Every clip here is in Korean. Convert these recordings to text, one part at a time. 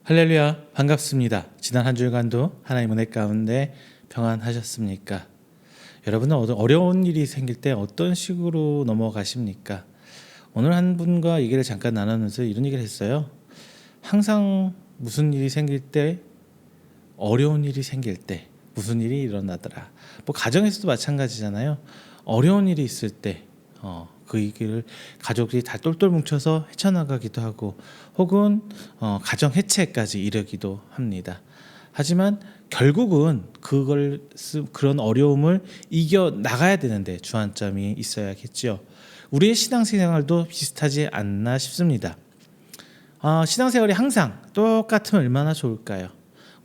할렐루야, 반갑습니다. 지난 한 주간도 하나님 은혜 가운데 평안하셨습니까? 여러분은 어려운 일이 생길 때 어떤 식으로 넘어가십니까? 오늘 한 분과 얘기를 잠깐 나누면서 이런 얘기를 했어요. 항상 무슨 일이 생길 때, 어려운 일이 생길 때 무슨 일이 일어나더라. 뭐 가정에서도 마찬가지잖아요. 어려운 일이 있을 때 그 일을 가족이 다 똘똘 뭉쳐서 헤쳐나가기도 하고 혹은 가정 해체까지 이르기도 합니다. 하지만 결국은 그런 어려움을 이겨 나가야 되는데 주안점이 있어야겠죠. 우리의 신앙생활도 비슷하지 않나 싶습니다. 신앙생활이 항상 똑같으면 얼마나 좋을까요?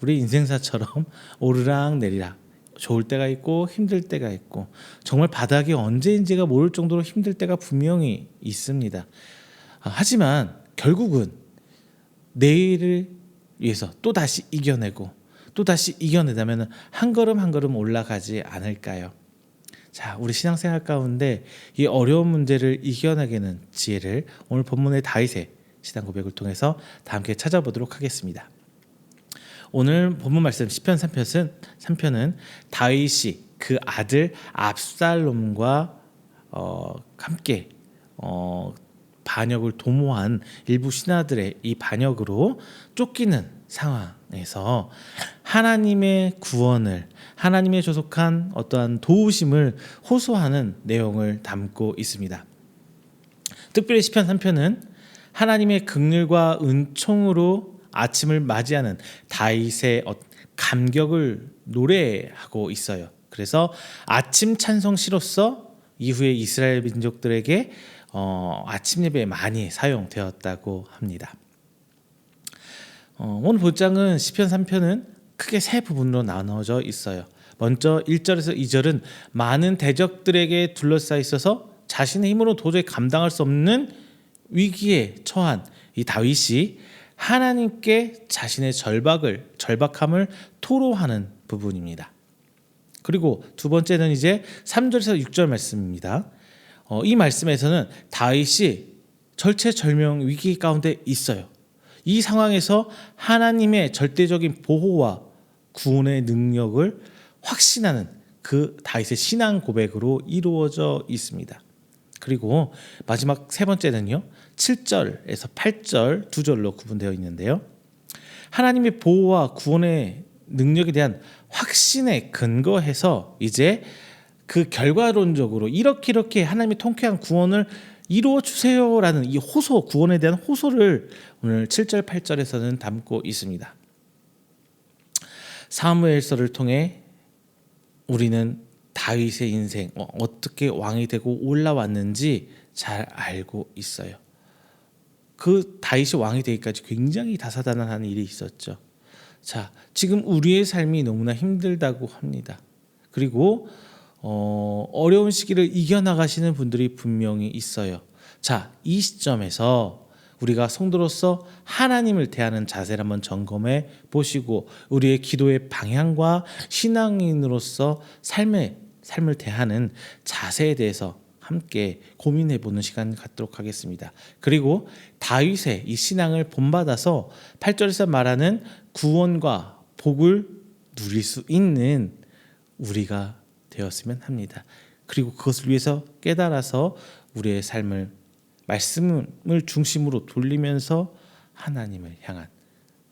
우리 인생사처럼 오르락 내리락 좋을 때가 있고 힘들 때가 있고 정말 바닥이 언제인지가 모를 정도로 힘들 때가 분명히 있습니다. 하지만 결국은 내일을 위해서 또다시 이겨내고 또다시 이겨내다면 한 걸음 한 걸음 올라가지 않을까요? 자, 우리 신앙생활 가운데 이 어려운 문제를 이겨내게는 지혜를 오늘 본문의 다윗의 신앙 고백을 통해서 다 함께 찾아보도록 하겠습니다. 오늘 본문 말씀 시편 3편은 다윗이 그 아들 압살롬과 함께 반역을 도모한 일부 신하들의 이 반역으로 쫓기는 상황에서 하나님의 구원을, 하나님의 조속한 어떠한 도우심을 호소하는 내용을 담고 있습니다. 특별히 시편 3편은 하나님의 긍휼과 은총으로 아침을 맞이하는 다윗의 감격을 노래하고 있어요. 그래서 아침 찬송시로서 이후에 이스라엘 민족들에게 아침 예배에 많이 사용되었다고 합니다. 오늘 본장은 시편 3편은 크게 세 부분으로 나눠져 있어요. 먼저 1절에서 2절은 많은 대적들에게 둘러싸여 있어서 자신의 힘으로 도저히 감당할 수 없는 위기에 처한 이 다윗이 하나님께 자신의 절박함을 토로하는 부분입니다. 그리고 두 번째는 이제 3절에서 6절 말씀입니다. 이 말씀에서는 다윗이 절체절명 위기 가운데 있어요. 이 상황에서 하나님의 절대적인 보호와 구원의 능력을 확신하는 그 다윗의 신앙 고백으로 이루어져 있습니다. 그리고 마지막 세 번째는요, 7절에서 8절 두 절로 구분되어 있는데요. 하나님의 보호와 구원의 능력에 대한 확신에 근거해서 이제 그 결과론적으로 이렇게 하나님의 통쾌한 구원을 이루어 주세요라는 이 호소, 구원에 대한 호소를 오늘 7절 8절에서는 담고 있습니다. 사무엘서를 통해 우리는 다윗의 인생, 어떻게 왕이 되고 올라왔는지 잘 알고 있어요. 그 다윗이 왕이 되기까지 굉장히 다사다난한 일이 있었죠. 자, 지금 우리의 삶이 너무나 힘들다고 합니다. 그리고 어려운 시기를 이겨나가시는 분들이 분명히 있어요. 자, 이 시점에서 우리가 성도로서 하나님을 대하는 자세를 한번 점검해 보시고 우리의 기도의 방향과 신앙인으로서 삶을 대하는 자세에 대해서 함께 고민해보는 시간 갖도록 하겠습니다. 그리고 다윗의 이 신앙을 본받아서 8절에서 말하는 구원과 복을 누릴 수 있는 우리가 되었으면 합니다. 그리고 그것을 위해서 깨달아서 우리의 삶을 말씀을 중심으로 돌리면서 하나님을 향한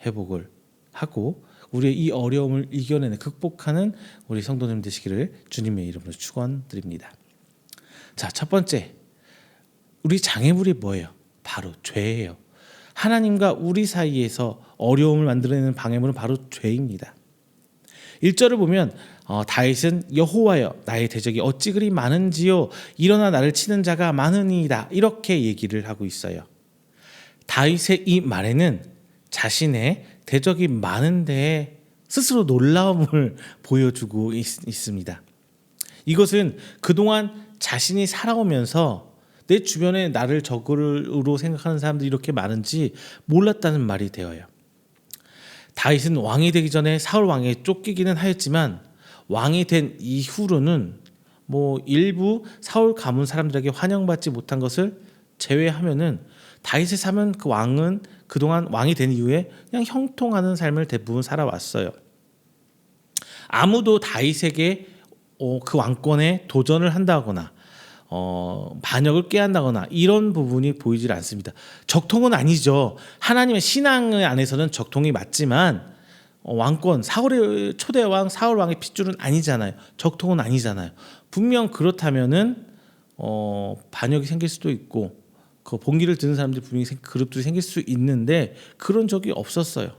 회복을 하고 우리의 이 어려움을 이겨내는, 극복하는 우리 성도님 되시기를 주님의 이름으로 축원드립니다. 자, 첫 번째, 우리 장애물이 뭐예요? 바로 죄예요. 하나님과 우리 사이에서 어려움을 만들어내는 방해물은 바로 죄입니다. 1절을 보면 다윗은 여호와여 나의 대적이 어찌 그리 많은지요 일어나 나를 치는 자가 많으니이다 이렇게 얘기를 하고 있어요. 다윗의 이 말에는 자신의 대적이 많은데 스스로 놀라움을 보여주고 있습니다. 이것은 그동안 자신이 살아오면서 내 주변에 나를 적으로 생각하는 사람들이 이렇게 많은지 몰랐다는 말이 되어요. 다윗은 왕이 되기 전에 사울 왕에게 쫓기기는 하였지만 왕이 된 이후로는 일부 사울 가문 사람들에게 환영받지 못한 것을 제외하면은 다윗의 삶은 그 왕은 그동안 왕이 된 이후에 그냥 형통하는 삶을 대부분 살아왔어요. 아무도 다윗에게 그 왕권에 도전을 한다거나 반역을 꾀한다거나 이런 부분이 보이질 않습니다. 적통은 아니죠. 하나님의 신앙 안에서는 적통이 맞지만 왕권 사울의 초대 왕 사울 왕의 핏줄은 아니잖아요. 적통은 아니잖아요. 분명 그렇다면은 반역이 생길 수도 있고 그 본기를 드는 사람들이 분명히 그룹들이 생길 수 있는데 그런 적이 없었어요.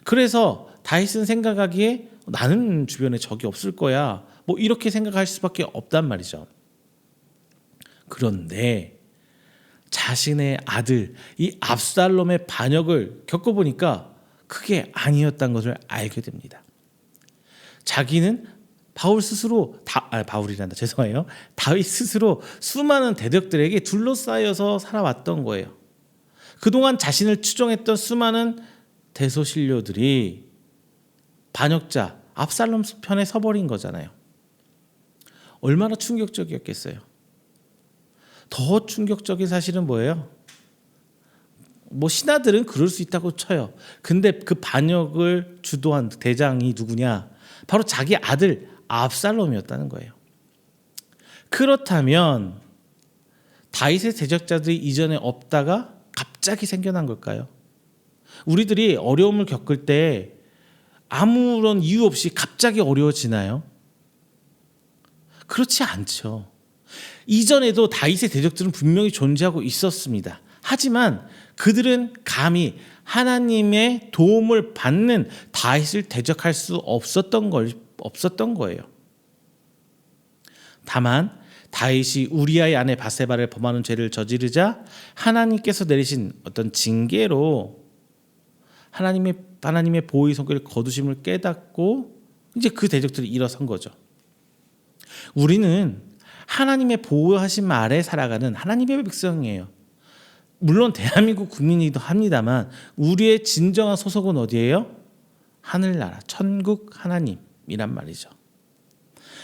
그래서 다윗은 생각하기에 나는 주변에 적이 없을 거야. 뭐 이렇게 생각할 수밖에 없단 말이죠. 그런데 자신의 아들 이 압살롬의 반역을 겪어보니까 그게 아니었던 것을 알게 됩니다. 자기는 바울 스스로 바울이란다 죄송해요. 다윗 스스로 수많은 대적들에게 둘러싸여서 살아왔던 거예요. 그동안 자신을 추종했던 수많은 대소신료들이 반역자 압살롬 편에 서버린 거잖아요. 얼마나 충격적이었겠어요. 더 충격적인 사실은 뭐예요? 뭐 신하들은 그럴 수 있다고 쳐요. 근데 그 반역을 주도한 대장이 누구냐? 바로 자기 아들 압살롬이었다는 거예요. 그렇다면 다윗의 대적자들이 이전에 없다가 갑자기 생겨난 걸까요? 우리들이 어려움을 겪을 때 아무런 이유 없이 갑자기 어려워지나요? 그렇지 않죠. 이전에도 다윗의 대적들은 분명히 존재하고 있었습니다. 하지만 그들은 감히 하나님의 도움을 받는 다윗을 대적할 수 없었던 거예요. 다만 다윗이 우리아의 아내 바세바를 범하는 죄를 저지르자 하나님께서 내리신 어떤 징계로 하나님의 보호의 손길을 거두심을 깨닫고 이제 그 대적들이 일어선 거죠. 우리는 하나님의 보호하심 아래 살아가는 하나님의 백성이에요. 물론 대한민국 국민이기도 합니다만 우리의 진정한 소속은 어디예요? 하늘나라, 천국 하나님이란 말이죠.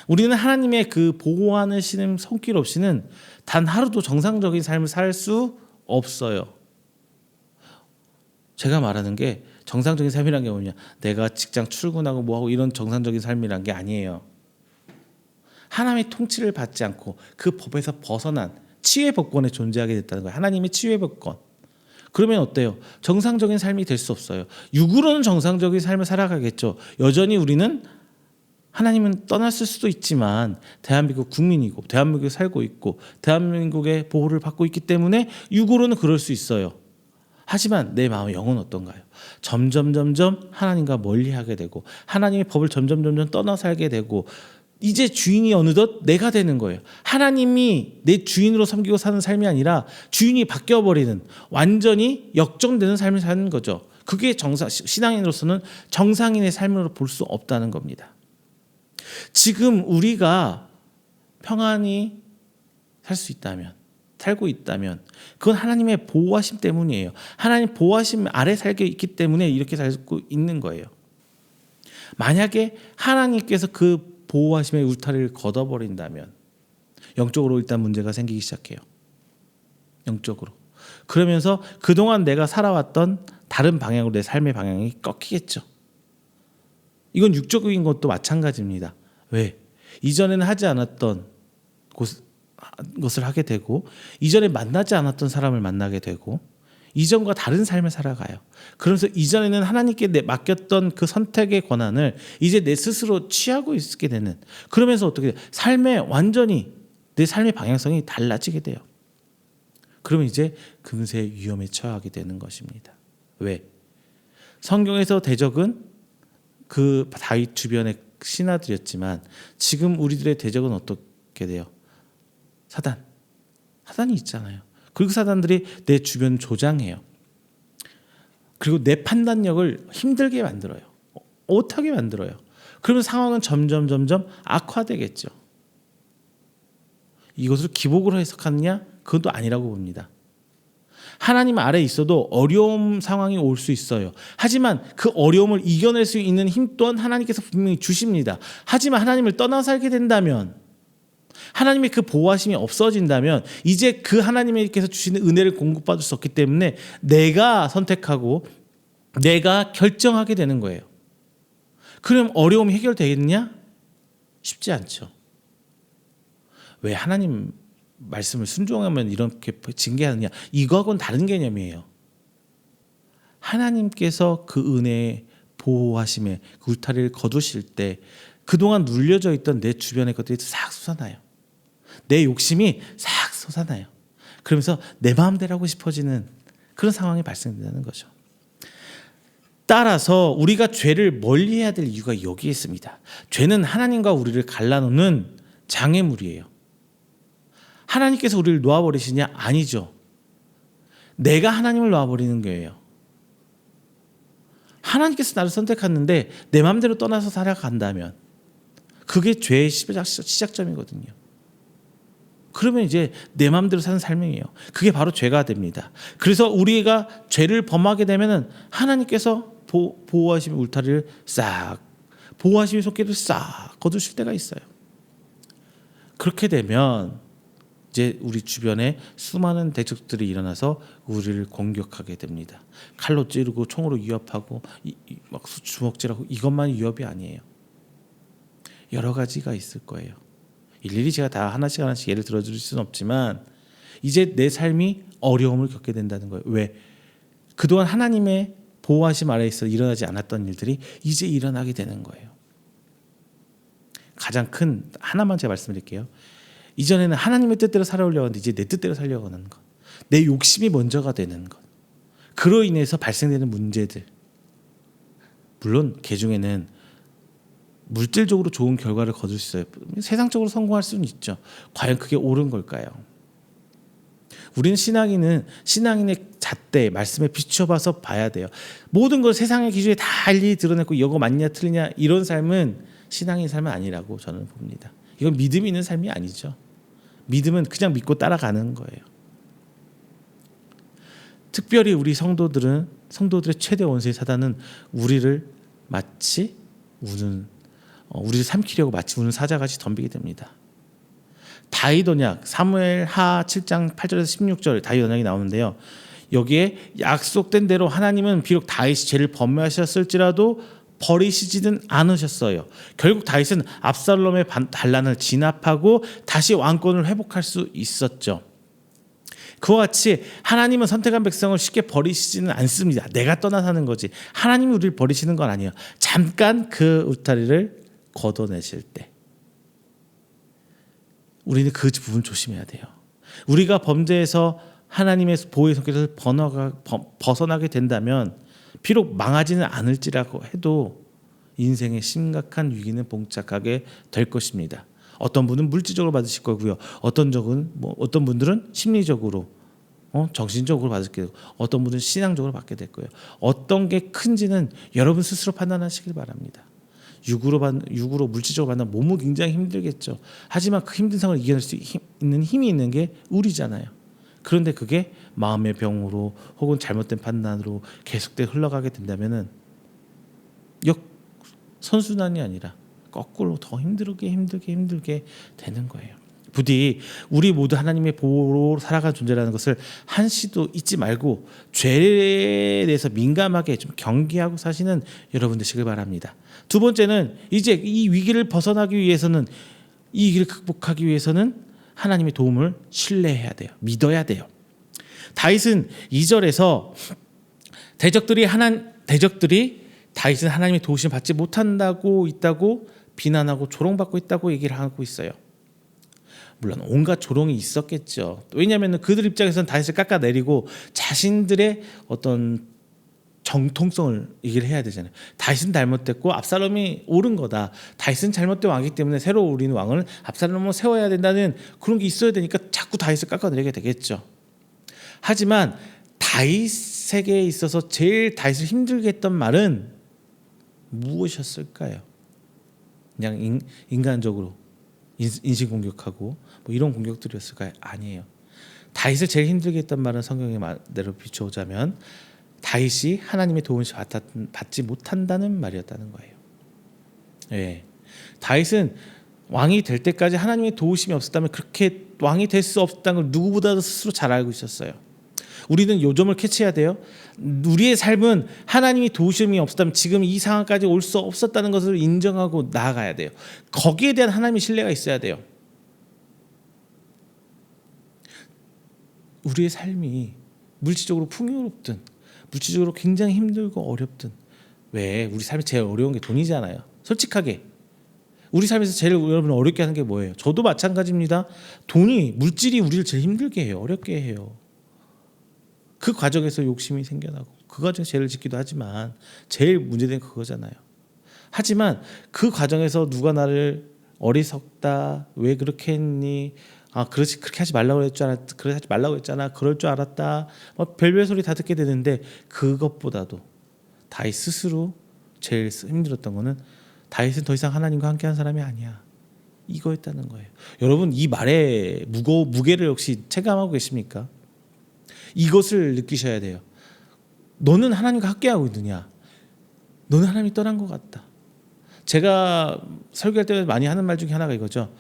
우리는 하나님의 그 보호하시는 손길 없이는 단 하루도 정상적인 삶을 살 수 없어요. 제가 말하는 게 정상적인 삶이란 게 뭐냐? 내가 직장 출근하고 뭐하고 이런 정상적인 삶이란 게 아니에요. 하나님의 통치를 받지 않고 그 법에서 벗어난 치유의 법권에 존재하게 됐다는 거예요. 하나님의 치유의 법권. 그러면 어때요? 정상적인 삶이 될 수 없어요. 육으로는 정상적인 삶을 살아가겠죠. 여전히 우리는 하나님은 떠났을 수도 있지만 대한민국 국민이고 대한민국에 살고 있고 대한민국의 보호를 받고 있기 때문에 육으로는 그럴 수 있어요. 하지만 내 마음의 영은 어떤가요? 점점 하나님과 멀리하게 되고 하나님의 법을 점점 떠나 살게 되고 이제 주인이 어느덧 내가 되는 거예요. 하나님이 내 주인으로 섬기고 사는 삶이 아니라 주인이 바뀌어버리는 완전히 역정되는 삶을 사는 거죠. 그게 신앙인으로서는 정상인의 삶으로 볼 수 없다는 겁니다. 지금 우리가 평안히 살고 있다면 그건 하나님의 보호하심 때문이에요. 하나님 보호하심 아래 살게 있기 때문에 이렇게 살고 있는 거예요. 만약에 하나님께서 그 보호하심의 울타리를 걷어버린다면 영적으로 일단 문제가 생기기 시작해요. 영적으로. 그러면서 그동안 내가 살아왔던 다른 방향으로 내 삶의 방향이 꺾이겠죠. 이건 육적인 것도 마찬가지입니다. 왜? 이전에는 하지 않았던 것을 하게 되고 이전에 만나지 않았던 사람을 만나게 되고 이전과 다른 삶을 살아가요. 그러면서 이전에는 하나님께 맡겼던 그 선택의 권한을 이제 내 스스로 취하고 있게 되는 그러면서 어떻게 돼요? 완전히 내 삶의 방향성이 달라지게 돼요. 그러면 이제 금세 위험에 처하게 되는 것입니다. 왜? 성경에서 대적은 그 다윗 주변의 신하들이었지만 지금 우리들의 대적은 어떻게 돼요? 사단이 있잖아요. 그리고 사단들이 내 주변 조장해요. 그리고 내 판단력을 힘들게 만들어요. 못하게 만들어요. 그러면 상황은 점점 악화되겠죠. 이것을 기복으로 해석하느냐? 그건 또 아니라고 봅니다. 하나님 아래 있어도 어려움 상황이 올 수 있어요. 하지만 그 어려움을 이겨낼 수 있는 힘 또한 하나님께서 분명히 주십니다. 하지만 하나님을 떠나 살게 된다면 하나님의 그 보호하심이 없어진다면 이제 그 하나님께서 주시는 은혜를 공급받을 수 없기 때문에 내가 선택하고 내가 결정하게 되는 거예요. 그럼 어려움이 해결되겠냐? 쉽지 않죠. 왜 하나님 말씀을 순종하면 이렇게 징계하느냐? 이거하고는 다른 개념이에요. 하나님께서 그 은혜의 보호하심에 그 울타리를 거두실 때 그동안 눌려져 있던 내 주변의 것들이 싹 솟아나요. 내 욕심이 싹 솟아나요. 그러면서 내 마음대로 하고 싶어지는 그런 상황이 발생된다는 거죠. 따라서 우리가 죄를 멀리해야 될 이유가 여기에 있습니다. 죄는 하나님과 우리를 갈라놓는 장애물이에요. 하나님께서 우리를 놓아버리시냐? 아니죠. 내가 하나님을 놓아버리는 거예요. 하나님께서 나를 선택했는데 내 마음대로 떠나서 살아간다면 그게 죄의 시작점이거든요. 그러면 이제 내 마음대로 사는 삶이에요. 그게 바로 죄가 됩니다. 그래서 우리가 죄를 범하게 되면은 하나님께서 보호하심의 울타리를 싹, 보호하심의 손길을 싹 거두실 때가 있어요. 그렇게 되면 이제 우리 주변에 수많은 대적들이 일어나서 우리를 공격하게 됩니다. 칼로 찌르고 총으로 위협하고 막 주먹질하고 이것만이 위협이 아니에요. 여러 가지가 있을 거예요. 일일이 제가 다 하나씩 예를 들어드릴 수는 없지만 이제 내 삶이 어려움을 겪게 된다는 거예요. 왜? 그동안 하나님의 보호하심 아래에 있어 일어나지 않았던 일들이 이제 일어나게 되는 거예요. 가장 큰 하나만 제가 말씀드릴게요. 이전에는 하나님의 뜻대로 살아오려고 하는데 이제 내 뜻대로 살려고 하는 것. 내 욕심이 먼저가 되는 것. 그로 인해서 발생되는 문제들. 물론 그 중에는 물질적으로 좋은 결과를 거둘 수 있어요. 세상적으로 성공할 수는 있죠. 과연 그게 옳은 걸까요? 우리는 신앙인의 잣대, 말씀에 비춰봐서 봐야 돼요. 모든 걸 세상의 기준에 다 일일이 드러내고 이거 맞냐 틀리냐 이런 삶은 신앙인 삶은 아니라고 저는 봅니다. 이건 믿음이 있는 삶이 아니죠. 믿음은 그냥 믿고 따라가는 거예요. 특별히 우리 성도들의 최대 원수의 사단은 우리를 마치 우리를 삼키려고 마치 우는 사자같이 덤비게 됩니다. 다윗 언약 사무엘하 7장 8절에서 16절 다윗 언약이 나오는데요. 여기에 약속된 대로 하나님은 비록 다윗이 죄를 범하셨을지라도 버리시지는 않으셨어요. 결국 다윗은 압살롬의 반란을 진압하고 다시 왕권을 회복할 수 있었죠. 그와 같이 하나님은 선택한 백성을 쉽게 버리시지는 않습니다. 내가 떠나서 하는 거지. 하나님이 우리를 버리시는 건 아니에요. 잠깐 그 울타리를 걷어내실 때 우리는 그 부분 조심해야 돼요. 우리가 범죄에서 하나님의 보호의 손길에서 벗어나게 된다면 비록 망하지는 않을지라고 해도 인생의 심각한 위기는 봉착하게 될 것입니다. 어떤 분은 물질적으로 받으실 거고요. 어떤 분들은 심리적으로, 정신적으로 받을 거고, 어떤 분은 신앙적으로 받게 될 거예요. 어떤 게 큰지는 여러분 스스로 판단하시길 바랍니다. 육으로 물질적으로 받는 몸은 굉장히 힘들겠죠. 하지만 그 힘든 상황을 이겨낼 수 있는 힘이 있는 게 우리잖아요. 그런데 그게 마음의 병으로 혹은 잘못된 판단으로 계속되게 흘러가게 된다면은 선순환이 아니라 거꾸로 더 힘들게 되는 거예요. 부디 우리 모두 하나님의 보호로 살아가는 존재라는 것을 한시도 잊지 말고 죄에 대해서 민감하게 좀 경계하고 사시는 여러분 되시길 바랍니다. 두 번째는 이제 이 위기를 벗어나기 위해서는 이 위기를 극복하기 위해서는 하나님의 도움을 신뢰해야 돼요. 믿어야 돼요. 다윗은 2절에서 대적들이 다윗은 하나님의 도우심을 받지 못한다고 있다고 비난하고 조롱받고 있다고 얘기를 하고 있어요. 물론 온갖 조롱이 있었겠죠. 왜냐하면 그들 입장에서는 다윗을 깎아내리고 자신들의 어떤 정통성을 얘기를 해야 되잖아요. 다윗은 잘못됐고 압살롬이 옳은 거다. 다윗은 잘못된 왕이기 때문에 새로 우리는 왕을 압살롬을 세워야 된다는 그런 게 있어야 되니까 자꾸 다윗을 깎아내리게 되겠죠. 하지만 다윗에게 있어서 제일 다윗을 힘들게 했던 말은 무엇이었을까요? 그냥 인간적으로 인신공격하고 뭐 이런 공격들이었을까요? 아니에요. 다윗을 제일 힘들게 했던 말은 성경의 말대로 비춰오자면 다윗이 하나님의 도움을 받지 못한다는 말이었다는 거예요. 예. 다윗은 왕이 될 때까지 하나님의 도우심이 없었다면 그렇게 왕이 될 수 없다는 걸 누구보다도 스스로 잘 알고 있었어요. 우리는 요 점을 캐치해야 돼요. 우리의 삶은 하나님이 도우심이 없었다면 지금 이 상황까지 올 수 없었다는 것을 인정하고 나아가야 돼요. 거기에 대한 하나님의 신뢰가 있어야 돼요. 우리의 삶이 물질적으로 풍요롭든 물질적으로 굉장히 힘들고 어렵든, 왜 우리 삶이 제일 어려운 게 돈이잖아요. 솔직하게 우리 삶에서 제일 여러분 어렵게 하는 게 뭐예요? 저도 마찬가지입니다. 돈이, 물질이 우리를 제일 힘들게 해요. 어렵게 해요. 그 과정에서 욕심이 생겨나고 그 과정에서 죄를 짓기도 하지만 제일 문제된 그거잖아요. 하지만 그 과정에서 누가 나를 어리석다, 왜 그렇게 했니, 그렇지, 그렇게 하지 말라고 했잖아, 그렇게 하지 말라고 했잖아, 그럴 줄 알았다, 별별 소리 다 듣게 되는데, 그것보다도 다윗 스스로 제일 힘들었던 거는 다윗은 더 이상 하나님과 함께한 사람이 아니야, 이거였다는 거예요. 여러분, 이 말의 무게를 혹시 체감하고 계십니까? 이것을 느끼셔야 돼요. 너는 하나님과 함께하고 있느냐? 너는 하나님이 떠난 것 같다. 제가 설교할 때 많이 하는 말 중에 하나가 이거죠.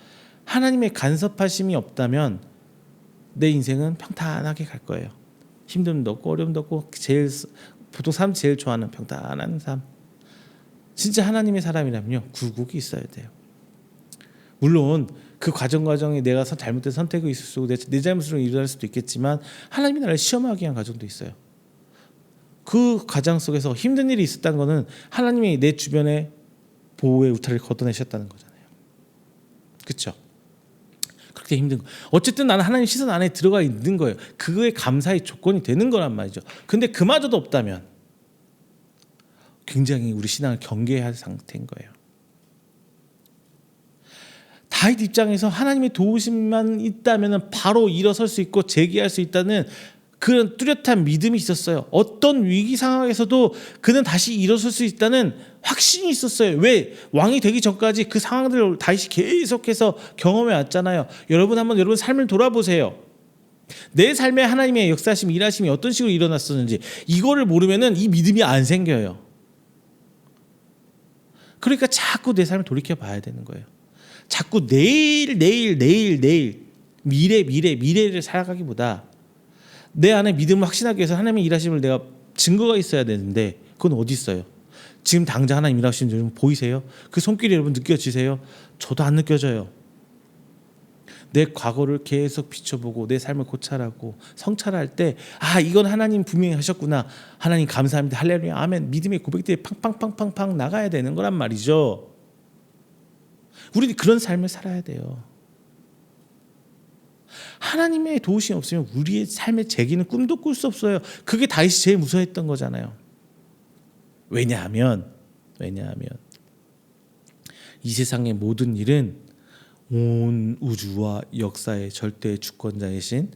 하나님의 간섭하심이 없다면 내 인생은 평탄하게 갈 거예요. 힘듦도 없고 어려움도 없고, 보통 사람 제일 좋아하는 평탄한 삶. 진짜 하나님의 사람이라면요, 굴곡이 있어야 돼요. 물론 그 과정에 내가 잘못된 선택이 있을 수 있고 내 잘못으로 일어날 수도 있겠지만, 하나님이 나를 시험하기 위한 과정도 있어요. 그 과정 속에서 힘든 일이 있었다는 것은 하나님이 내 주변에 보호의 울타리를 걷어내셨다는 거잖아요. 그렇죠? 그렇게 힘든 거. 어쨌든 나는 하나님 시선 안에 들어가 있는 거예요. 그거에 감사의 조건이 되는 거란 말이죠. 근데 그마저도 없다면 굉장히 우리 신앙을 경계해야 할 상태인 거예요. 다윗 입장에서 하나님의 도우심만 있다면 바로 일어설 수 있고 재기할 수 있다는 그런 뚜렷한 믿음이 있었어요. 어떤 위기 상황에서도 그는 다시 일어설 수 있다는 확신이 있었어요. 왜? 왕이 되기 전까지 그 상황들을 다윗이 계속해서 경험해 왔잖아요. 여러분, 한번 여러분 삶을 돌아보세요. 내 삶에 하나님의 역사하심, 일하심이 어떤 식으로 일어났었는지, 이거를 모르면은 이 믿음이 안 생겨요. 그러니까 자꾸 내 삶을 돌이켜 봐야 되는 거예요. 자꾸 내일 미래를 살아가기보다 내 안에 믿음을 확신하기 위해서 하나님의 일하심을 내가 증거가 있어야 되는데, 그건 어디 있어요? 지금 당장 하나님 일하시는 줄 보이세요? 그 손길이 여러분 느껴지세요? 저도 안 느껴져요. 내 과거를 계속 비춰보고 내 삶을 고찰하고 성찰할 때, 이건 하나님 분명히 하셨구나, 하나님 감사합니다, 할렐루야, 아멘, 믿음의 고백들이 팡팡팡팡팡 나가야 되는 거란 말이죠. 우리는 그런 삶을 살아야 돼요. 하나님의 도우심이 없으면 우리의 삶의 재기는 꿈도 꿀 수 없어요. 그게 다윗이 제일 무서워했던 거잖아요. 왜냐하면 이 세상의 모든 일은 온 우주와 역사의 절대 주권자이신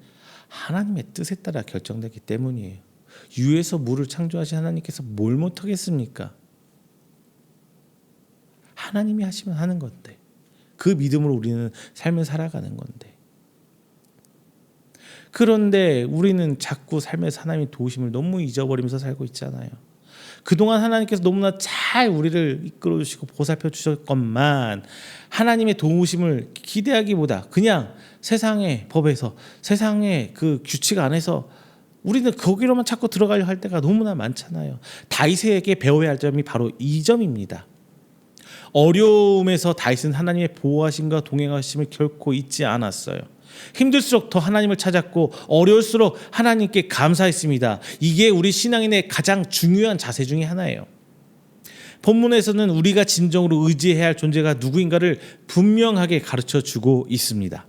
하나님의 뜻에 따라 결정되기 때문이에요. 유에서 물을 창조하신 하나님께서 뭘 못하겠습니까? 하나님이 하시면 하는 건데, 그 믿음으로 우리는 삶을 살아가는 건데, 그런데 우리는 자꾸 삶에서 하나님의 도우심을 너무 잊어버리면서 살고 있잖아요. 그동안 하나님께서 너무나 잘 우리를 이끌어 주시고 보살펴 주셨건만, 하나님의 도우심을 기대하기보다 그냥 세상의 법에서, 세상의 그 규칙 안에서 우리는 거기로만 자꾸 들어가려 할 때가 너무나 많잖아요. 다윗에게 배워야 할 점이 바로 이 점입니다. 어려움에서 다윗은 하나님의 보호하심과 동행하심을 결코 잊지 않았어요. 힘들수록 더 하나님을 찾았고 어려울수록 하나님께 감사했습니다. 이게 우리 신앙인의 가장 중요한 자세 중에 하나예요. 본문에서는 우리가 진정으로 의지해야 할 존재가 누구인가를 분명하게 가르쳐주고 있습니다.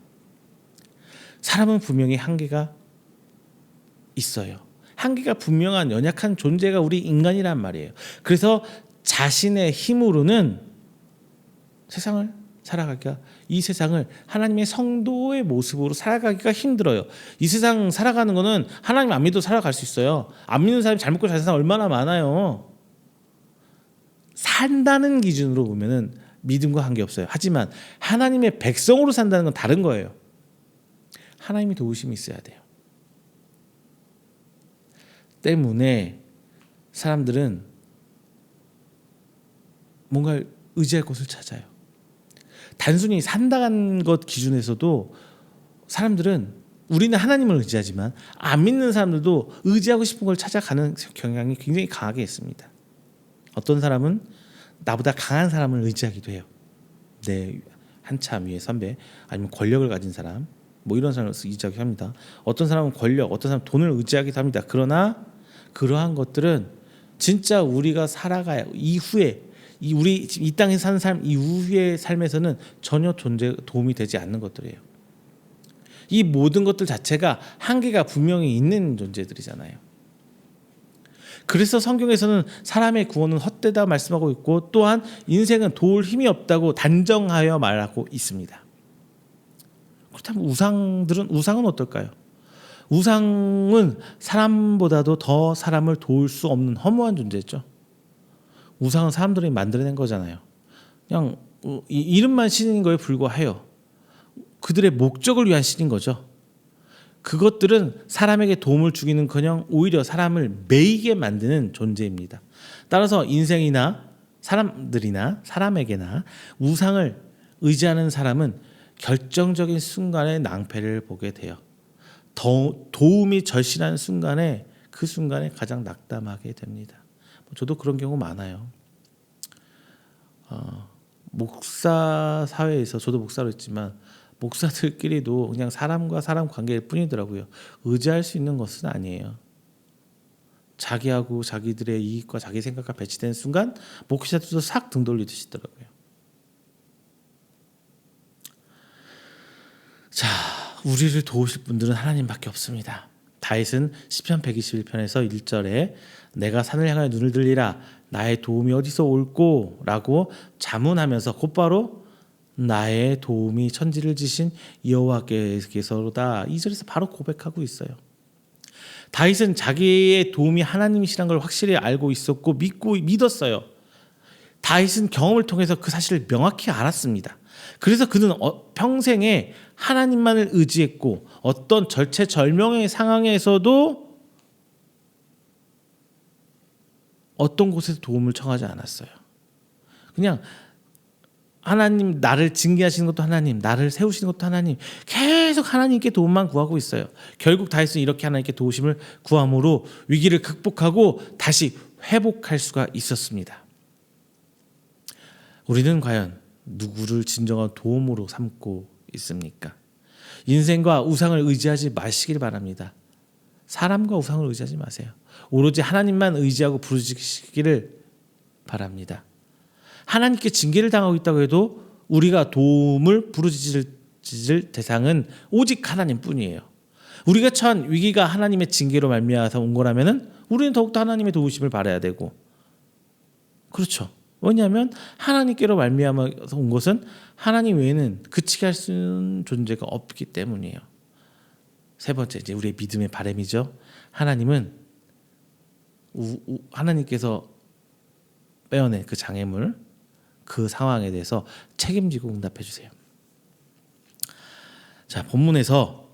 사람은 분명히 한계가 있어요. 한계가 분명한 연약한 존재가 우리 인간이란 말이에요. 그래서 자신의 힘으로는 세상을 살아가기가, 이 세상을 하나님의 성도의 모습으로 살아가기가 힘들어요. 이 세상 살아가는 거는 하나님 안 믿어도 살아갈 수 있어요. 안 믿는 사람이 잘 먹고 잘 사는 사람 얼마나 많아요. 산다는 기준으로 보면은 믿음과 관계없어요. 하지만 하나님의 백성으로 산다는 건 다른 거예요. 하나님이 도우심이 있어야 돼요. 때문에 사람들은 뭔가 의지할 곳을 찾아요. 단순히 산다는 것 기준에서도 사람들은 우리는 하나님을 의지하지만 안 믿는 사람들도 의지하고 싶은 걸 찾아가는 경향이 굉장히 강하게 있습니다. 어떤 사람은 나보다 강한 사람을 의지하기도 해요. 내 한참 위에 선배 아니면 권력을 가진 사람 뭐 이런 사람을 의지하기도 합니다. 어떤 사람은 권력, 어떤 사람은 돈을 의지하기도 합니다. 그러나 그러한 것들은 진짜 우리가 살아가야 이후에 우리 이 땅에 사는 삶 이후의 삶에서는 전혀 도움이 되지 않는 것들이에요. 이 모든 것들 자체가 한계가 분명히 있는 존재들이잖아요. 그래서 성경에서는 사람의 구원은 헛되다 말씀하고 있고 또한 인생은 도울 힘이 없다고 단정하여 말하고 있습니다. 그렇다면 우상은 어떨까요? 우상은 사람보다도 더 사람을 도울 수 없는 허무한 존재죠. 우상은 사람들이 만들어낸 거잖아요. 그냥 이름만 신인 거에 불과해요. 그들의 목적을 위한 신인 거죠. 그것들은 사람에게 도움을 주기는커녕 오히려 사람을 매이게 만드는 존재입니다. 따라서 인생이나 사람들이나 사람에게나 우상을 의지하는 사람은 결정적인 순간에 낭패를 보게 돼요. 도움이 절실한 순간에 그 순간에 가장 낙담하게 됩니다. 저도 그런 경우 많아요. 목사 사회에서 저도 목사로 했지만 목사들끼리도 그냥 사람과 사람 관계일 뿐이더라고요. 의지할 수 있는 것은 아니에요. 자기하고 자기들의 이익과 자기 생각과 배치되는 순간 목사들도 싹 등 돌리시더라고요. 자, 우리를 도우실 분들은 하나님밖에 없습니다. 다윗은 시편 121편에서 1절에 내가 산을 향하여 눈을 들리라 나의 도움이 어디서 올꼬 라고 자문하면서 곧바로 나의 도움이 천지를 지신 여호와께서로다 2절에서 바로 고백하고 있어요. 다윗은 자기의 도움이 하나님이시라는 걸 확실히 알고 있었고 믿었어요. 다윗은 경험을 통해서 그 사실을 명확히 알았습니다. 그래서 그는 평생에 하나님만을 의지했고 어떤 절체절명의 상황에서도 어떤 곳에서 도움을 청하지 않았어요. 그냥 하나님 나를 징계하시는 것도 하나님, 나를 세우시는 것도 하나님, 계속 하나님께 도움만 구하고 있어요. 결국 다윗은 이렇게 하나님께 도우심을 구함으로 위기를 극복하고 다시 회복할 수가 있었습니다. 우리는 과연 누구를 진정한 도움으로 삼고 있습니까? 인생과 우상을 의지하지 마시길 바랍니다. 사람과 우상을 의지하지 마세요. 오로지 하나님만 의지하고 부르짖기를 바랍니다. 하나님께 징계를 당하고 있다고 해도 우리가 도움을 부르짖을 대상은 오직 하나님뿐이에요. 우리가 처한 위기가 하나님의 징계로 말미암아서 온 거라면은 우리는 더욱더 하나님의 도우심을 바라야 되고, 그렇죠. 왜냐하면 하나님께로 말미암아서 온 것은 하나님 외에는 그치게 할 수 있는 존재가 없기 때문이에요. 세 번째, 이제 우리의 믿음의 바람이죠. 하나님은 하나님께서 빼어낸 그 장애물, 그 상황에 대해서 책임지고 응답해 주세요. 자, 본문에서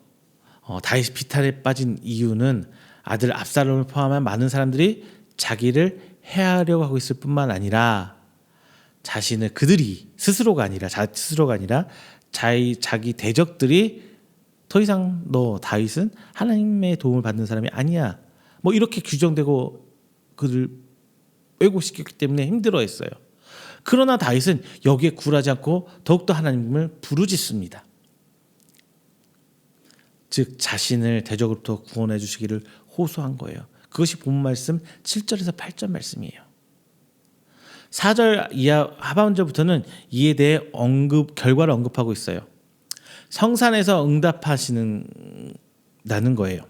다윗이 비탈에 빠진 이유는 아들 압살롬을 포함한 많은 사람들이 자기를 해하려고 하고 있을 뿐만 아니라 그들이 스스로가 아니라 자기 대적들이 더 이상 너 다윗은 하나님의 도움을 받는 사람이 아니야, 뭐 이렇게 규정되고 그를 왜곡시켰기 때문에 힘들어했어요. 그러나 다윗은 여기에 굴하지 않고 더욱더 하나님을 부르짖습니다. 즉 자신을 대적으로부터 구원해 주시기를 호소한 거예요. 그것이 본 말씀 7절에서 8절 말씀이에요. 4절 이하 하반절부터는 이에 대해 결과를 언급하고 있어요. 성산에서 응답하시는 거예요.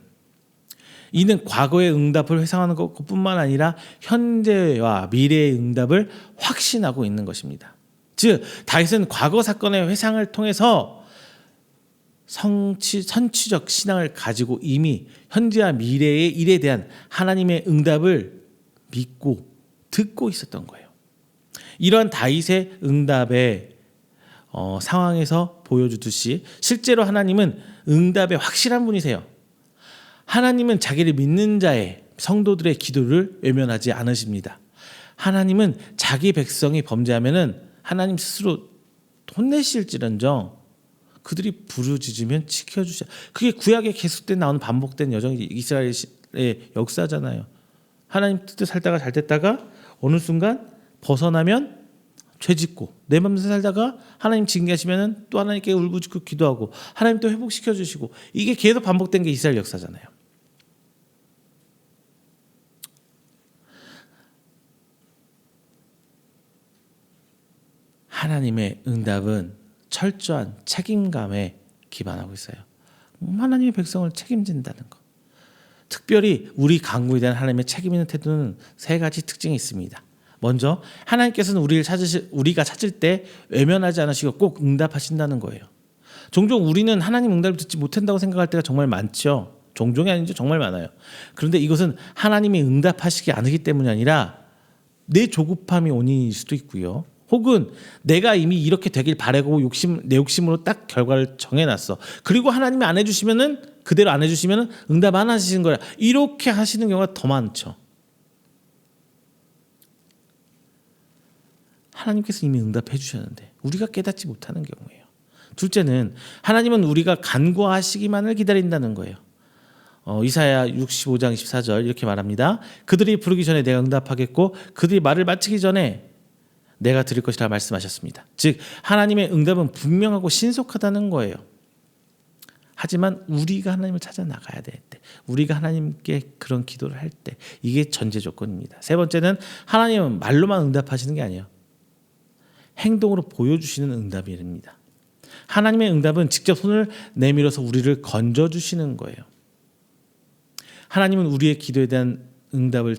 이는 과거의 응답을 회상하는 것뿐만 아니라 현재와 미래의 응답을 확신하고 있는 것입니다. 즉 다윗은 과거 사건의 회상을 통해서 선취적 신앙을 가지고 이미 현재와 미래의 일에 대한 하나님의 응답을 믿고 듣고 있었던 거예요. 이런 다윗의 응답의 상황에서 보여주듯이 실제로 하나님은 응답의 확실한 분이세요. 하나님은 자기를 믿는 자의 성도들의 기도를 외면하지 않으십니다. 하나님은 자기 백성이 범죄하면은 하나님 스스로 혼내실지언정 그들이 부르짖으면 지켜주자. 그게 구약에 계속된 나오는 반복된 여정이 이스라엘의 역사잖아요. 하나님 뜻대로 살다가 잘 됐다가 어느 순간 벗어나면 죄짓고 내 맘대로 살다가 하나님 징계하시면 또 하나님께 울부짖고 기도하고 하나님 또 회복시켜 주시고 이게 계속 반복된 게 이스라엘 역사잖아요. 하나님의 응답은 철저한 책임감에 기반하고 있어요. 하나님의 백성을 책임진다는 것. 특별히 우리 강구에 대한 하나님의 책임 있는 태도는 세 가지 특징이 있습니다. 먼저 하나님께서는 우리가 찾을 때 외면하지 않으시고 꼭 응답하신다는 거예요. 종종 우리는 하나님 응답을 듣지 못한다고 생각할 때가 정말 많죠. 종종이 아니죠. 정말 많아요. 그런데 이것은 하나님이 응답하시지 않기 때문이 아니라 내 조급함이 원인일 수도 있고요. 혹은 내가 이미 이렇게 되길 바라고 내 욕심으로 딱 결과를 정해놨어. 그리고 하나님이 안 해주시면은 그대로 안 해주시면은 응답 안 하시는 거야. 이렇게 하시는 경우가 더 많죠. 하나님께서 이미 응답해 주셨는데 우리가 깨닫지 못하는 경우예요. 둘째는 하나님은 우리가 간구하시기만을 기다린다는 거예요. 이사야 65장 24절 이렇게 말합니다. 그들이 부르기 전에 내가 응답하겠고 그들이 말을 마치기 전에 내가 드릴 것이라 말씀하셨습니다. 즉 하나님의 응답은 분명하고 신속하다는 거예요. 하지만 우리가 하나님을 찾아 나가야 될 때, 우리가 하나님께 그런 기도를 할 때 이게 전제 조건입니다. 세 번째는 하나님은 말로만 응답하시는 게 아니에요. 행동으로 보여주시는 응답입니다. 하나님의 응답은 직접 손을 내밀어서 우리를 건져주시는 거예요. 하나님은 우리의 기도에 대한 응답을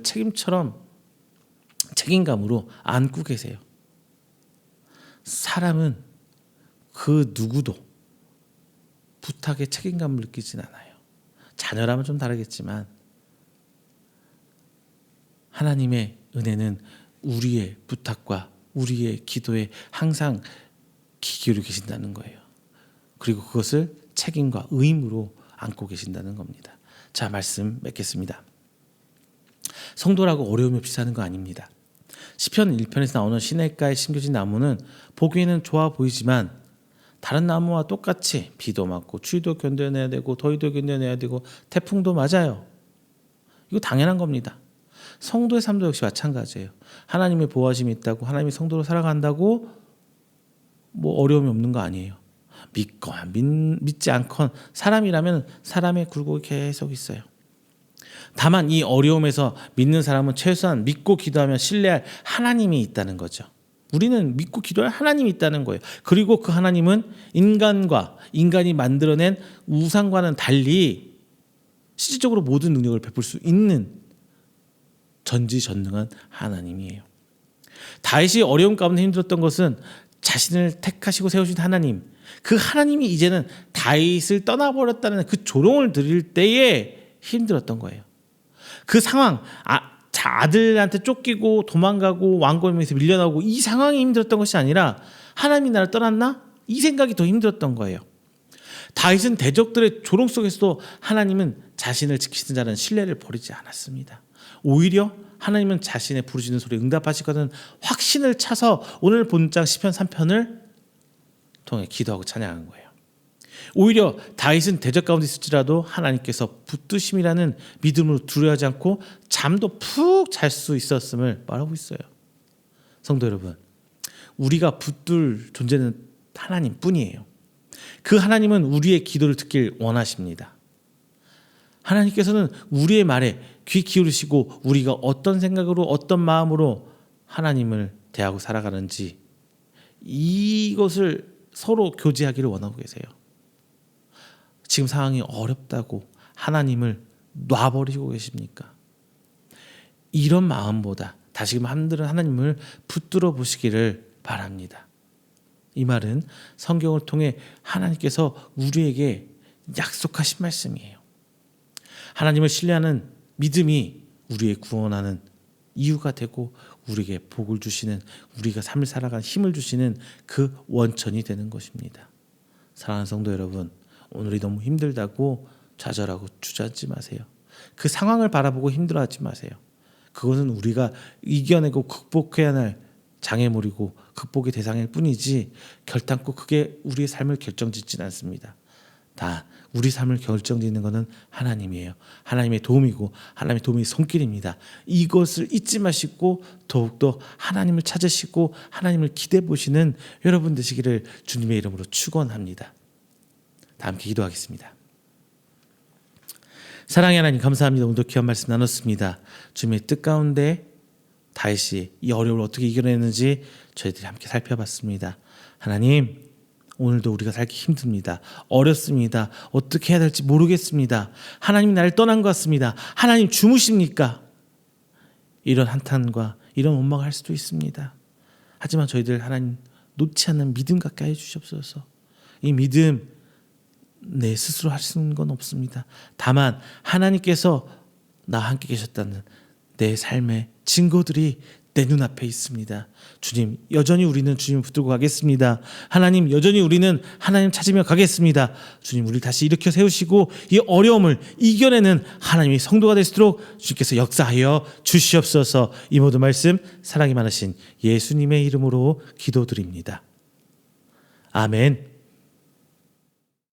책임감으로 안고 계세요. 사람은 그 누구도 부탁에 책임감을 느끼진 않아요. 자녀라면 좀 다르겠지만 하나님의 은혜는 우리의 부탁과 우리의 기도에 항상 귀 기울여 계신다는 거예요. 그리고 그것을 책임과 의무로 안고 계신다는 겁니다. 자, 말씀 맺겠습니다. 성도라고 어려움이 없이 사는 거 아닙니다. 시편 1편에서 나오는 시냇가에 심겨진 나무는 보기에는 좋아 보이지만 다른 나무와 똑같이 비도 맞고 추위도 견뎌내야 되고 더위도 견뎌내야 되고 태풍도 맞아요. 이거 당연한 겁니다. 성도의 삶도 역시 마찬가지예요. 하나님의 보호하심이 있다고 하나님이 성도로 살아간다고 뭐 어려움이 없는 거 아니에요. 믿건 믿지 않건 사람이라면 사람의 굴곡이 계속 있어요. 다만 이 어려움에서 믿는 사람은 최소한 믿고 기도하며 신뢰할 하나님이 있다는 거죠. 우리는 믿고 기도할 하나님이 있다는 거예요. 그리고 그 하나님은 인간이 만들어낸 우상과는 달리 실질적으로 모든 능력을 베풀 수 있는 전지전능한 하나님이에요. 다윗이 어려움 가운데 힘들었던 것은 자신을 택하시고 세우신 하나님, 그 하나님이 이제는 다윗을 떠나버렸다는 그 조롱을 들을 때에 힘들었던 거예요. 그 상황, 아들한테 쫓기고 도망가고 왕권에서 밀려나오고 이 상황이 힘들었던 것이 아니라 하나님이 나를 떠났나? 이 생각이 더 힘들었던 거예요. 다윗은 대적들의 조롱 속에서도 하나님은 자신을 지키는 자라는 신뢰를 버리지 않았습니다. 오히려 하나님은 자신의 부르짖는 소리에 응답하실 것은 확신을 차서 오늘 본장 시편 3편을 통해 기도하고 찬양한 거예요. 오히려 다윗은 대적 가운데 있을지라도 하나님께서 붙드심이라는 믿음으로 두려워하지 않고 잠도 푹 잘 수 있었음을 말하고 있어요. 성도 여러분, 우리가 붙들 존재는 하나님뿐이에요. 그 하나님은 우리의 기도를 듣길 원하십니다. 하나님께서는 우리의 말에 귀 기울이시고 우리가 어떤 생각으로 어떤 마음으로 하나님을 대하고 살아가는지 이것을 서로 교제하기를 원하고 계세요. 지금 상황이 어렵다고 하나님을 놔버리고 계십니까? 이런 마음보다 다시금 하나님을 붙들어 보시기를 바랍니다. 이 말은 성경을 통해 하나님께서 우리에게 약속하신 말씀이에요. 하나님을 신뢰하는 믿음이 우리의 구원하는 이유가 되고 우리에게 복을 주시는, 우리가 삶을 살아가는 힘을 주시는 그 원천이 되는 것입니다. 사랑하는 성도 여러분, 오늘이 너무 힘들다고 좌절하고 주저앉지 마세요. 그 상황을 바라보고 힘들어하지 마세요. 그것은 우리가 이겨내고 극복해야 할 장애물이고 극복의 대상일 뿐이지 결단코 그게 우리의 삶을 결정짓지는 않습니다. 다 우리 삶을 결정짓는 것은 하나님이에요. 하나님의 도움이고 하나님의 도움이 손길입니다. 이것을 잊지 마시고 더욱더 하나님을 찾으시고 하나님을 기대해 보시는 여러분 되시기를 주님의 이름으로 축원합니다. 다 함께 기도하겠습니다. 사랑의 하나님 감사합니다. 오늘도 귀한 말씀 나눴습니다. 주님의 뜻 가운데 다윗이 이 어려움을 어떻게 이겨냈는지 저희들이 함께 살펴봤습니다. 하나님, 오늘도 우리가 살기 힘듭니다. 어렵습니다. 어떻게 해야 될지 모르겠습니다. 하나님이 나를 떠난 것 같습니다. 하나님 주무십니까? 이런 한탄과 이런 원망을 할 수도 있습니다. 하지만 저희들 하나님 놓지 않는 믿음 갖게 해주시옵소서. 이 믿음 내 스스로 할 수 있는 건 없습니다. 다만 하나님께서 나와 함께 계셨다는 내 삶의 증거들이 내 눈앞에 있습니다. 주님, 여전히 우리는 주님 붙들고 가겠습니다. 하나님, 여전히 우리는 하나님 찾으며 가겠습니다. 주님, 우리 다시 일으켜 세우시고 이 어려움을 이겨내는 하나님의 성도가 될 수 있도록 주님께서 역사하여 주시옵소서. 이 모든 말씀 사랑이 많으신 예수님의 이름으로 기도드립니다. 아멘.